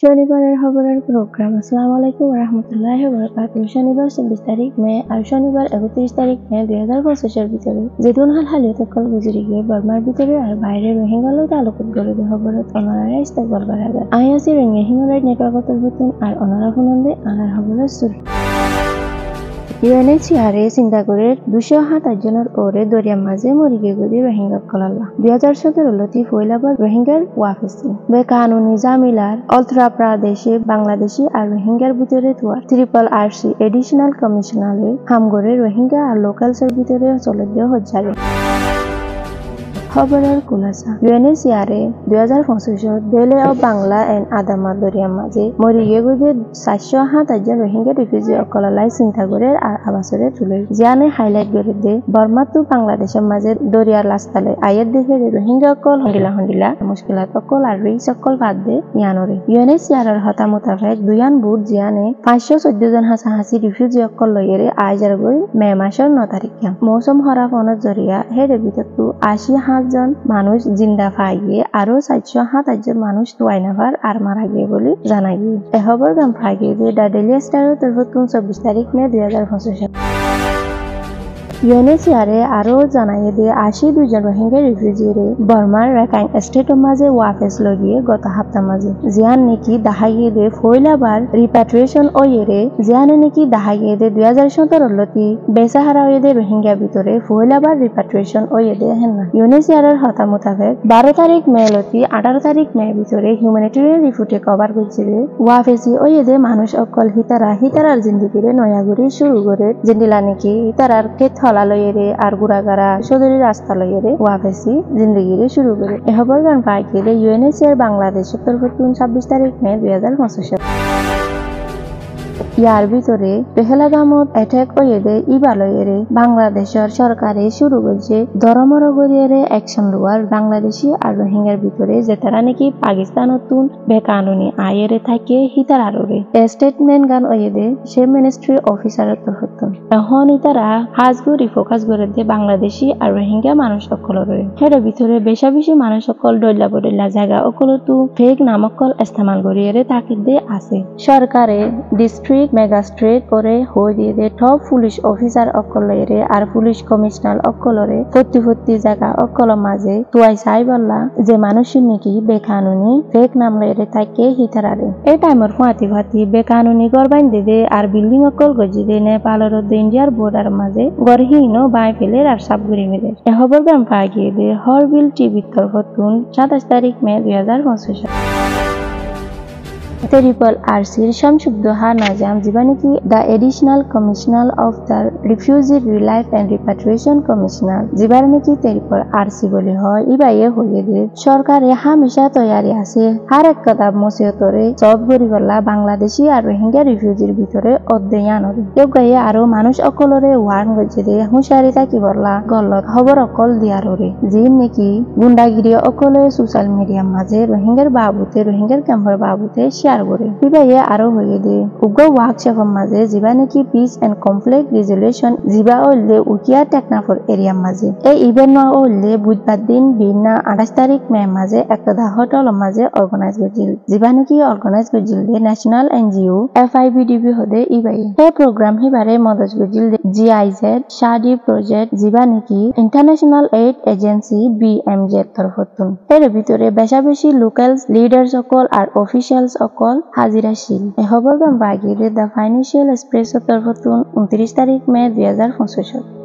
শনিবারের খবরের প্রোগ্রাম। আসসালামু আলাইকুম ওয়া রাহমাতুল্লাহি ওয়া বারাকাতুহু। শনিবার 24 তারিখ মে আর শনিবার 31 তারিখ মে 2025 এর ভিতরে যেদিন হালিয়ত সকল গুজরি গিয়ে বর্মার ভিতরে আর বাইরে রোহিঙ্গা লইতে আলোকত করে দিয়ে খবরত অনারা ইস্তেকবাল করা আইআসি রোহিঙ্গা হিউম্যান রাইট নেটওয়ার্কত ভুতুন আর অনারা ফোনন্দে আনার খবরের সুর ইউএনএইচসিআরে চিন্তা করে 227 জনের ওরে দরিয়ার মাঝে মরিগে গদি রোহিঙ্গা কলাল্লা 2017 লতি ফয়লাবাদ রোহিঙ্গার ওয়াফেসি বেকানুনি জামিলার অল্ট্রা প্রাদেশে বাংলাদেশি আর রোহিঙ্গার ভিতরে তুয়ার RRC এডিশনাল কমিশনারে হামগরে রোহিঙ্গা আর লোকালসের ভিতরে চলে দেওয়া হজ্জারে খবরের কুলাসা ইউএনএইচসিআরে 2025 বেলে ও বাংলা এন্ড আদামা দরিয়ার মাঝে মরিগে গদি 407 জন রোহিঙ্গা রিফিউজি অকলালাই চিন্তা করে আর আবাসরে তুলে জিয়ানে হাইলাইট করে দে বর্মা টু বাংলাদেশের মাঝে দরিয়ার লাস্তালে আয়ের দেশে রোহিঙ্গা অকল হন্ডিলা মুশকিলাত অকল আর রিক্স অকল বাদ দে ইয়ানরে ইউএনএইচসিআরের হতা মোতাবেক দুয়ান বুট জিয়ানে 514 জন হাসাহাসি রিফিউজি অকল লইরে আইজার গই মে মাসের 9 তারিখ মৌসুম হরাফনের জরিয়া হেরে ভিতরতু 80 জন মানুষ জিন্দা পাইয়ে আরো 427 জন মানুষ তোয়াইনাভার আর মারা গিয়ে বলে জানা গিয়ে এ খবর গাম পাইয়ে যে দা ডেইলি স্টারের তরফতুন 24 তারিখ মে 2025 ইউএনএইচসিআরে আরো জানাইয়ে দিয়ে 82 জন রোহিঙ্গা রিফিউজিরে বর্মার রাখাইন স্টেটের মাঝে ওয়াফেস লগিয়ে গত সপ্তাহ মাঝে জিয়ান নাকি দাহাইয়ে দিয়ে ফয়লাবার রিপ্যাট্রিয়েশন ওয়েরে জিয়ানে নাকি দাহাইয়ে দিয়ে 2017 লতি বেসাহারা ওয়েদে রোহিঙ্গা ভিতরে ফয়লাবার রিপ্যাট্রিয়েশন ওয়েদে হেন না ইউএনএইচসিআরের হতা মোতাবেক 12 তারিখ মে লতি 18 তারিখ মে ভিতরে হিউম্যানিটেরিয়ান রিফিউটি কভার করছিল ওয়াফেসি ওয়েদে মানুষ অকল হিতারার জিন্দিগিরে নয়াগুড়ি শুরু করে জিন্দিলা নাকি হিতারার ক্ষেত লইরে আর গুড়াগাড়া সদরি রাস্তা লইরে ওয়াফেসি জিন্দগিরে শুরু করে এ খবর গান পাই গেলে ইউএনএইচসিআর বাংলাদেশের তরফতুন 26 তারিখ মে 2025 ইয়ার ভিতরে পেহেলাগামত অ্যাটাক ওয়েদে ইবালয়েরে বাংলাদেশের সরকারে শুরু করছে ধর্মরগরিয়ারে অ্যাকশন লোয়ার বাংলাদেশি আর রোহিঙ্গার ভিতরে যে তারা নাকি পাকিস্তানতুন বেকানুনি আয়েরে থাকে হিতার আররে স্টেটমেন্ট গান ওয়েদে সে মিনিস্ট্রি অফিসারের তরফতুন এখন ইতারা হাজগুড়ি ফোকাস করে দে বাংলাদেশি আর রোহিঙ্গা মানুষ অকলরে হের ভিতরে বেশি মানুষ অকল ডইলা জায়গা অকলতু ফেক নামকল ইস্তেমাল করিয়ারে তাকিদ দে আছে সরকারে ডিস্ট্রিক্ট মেগাস্ট্রেট করে হয়ে দিয়ে দে টপ পুলিশ অফিসার অকলরে আর পুলিশ কমিশনার অকলরে ফত্তি জায়গা অকল মাঝে তুয়াই চাই বললা যে মানুষের নাকি বেকানুনি ফেক নাম লইরে থাকে হিতারারে এই টাইমর ফাতি বেকানুনি গড়বাইন দে আর বিল্ডিং অকল গজি দে নেপালের ইন্ডিয়ার বর্ডার মাঝে গড়হীন বাই ফেলে আর সাপ ঘুরি মিলে এ খবর গাম পাই গিয়ে দে হরবিল টিভির তরফতুন 27 তারিখ মে 2025 RRCর শামসুদ্দোহা নাজাম জিবানিকি the additional commissioner of the refugee relief and repatriation commissioner জিবানিকি RRC বলে হয় ইবাইয়ে হইয়ে দে সরকারে হামেশা তৈয়ারি আছে হার এক কদাব মুসিয়তরে সব গরিবল্লা বাংলাদেশি আর রোহিঙ্গা রিফিউজির ভিতরে অধ্যয়ন হবে গায়ে আরো মানুষ অকলরে ওয়ার্ন গজে দে হুঁশিয়ারি থাকি বললা গলত খবর অকল দিয়ারে জিন নাকি গুন্ডাগিরি অকলে সোশ্যাল মিডিয়ার মাঝে রোহিঙ্গার ক্যাম্পের বাবুতে শেয়ার করে বিবাহে আরো হয়ে দে উগ্র ওয়ার্কশপের মাঝে জিবা নাকি পিস এন্ড কনফ্লিক্ট রেজুলেশন জিবা ওলে উকিয়া টেকনাফর এরিয়ার মাঝে এই ইভেন্ট ওলে বুধবার দিন বিনা 28 তারিখ মে মাঝে একটা হোটেল মাঝে অর্গানাইজ করছিল জিবা নাকি অর্গানাইজ করছিল ন্যাশনাল এনজিও FIBDB হদে ইবাই এই প্রোগ্রাম হিবারে মদত করছিল GIZ শাদি প্রজেক্ট জিবা নাকি ইন্টারন্যাশনাল এইড এজেন্সি BMJ তরফতুন এর ভিতরে বেশি লোকাল লিডার্স সকল আর অফিশিয়ালস সকল হাজিরাশীল এ খবর গাম বাগিরে দ্য ফাইন্যান্সিয়াল এক্সপ্রেস তরফতুন 29 তারিখ মে 2025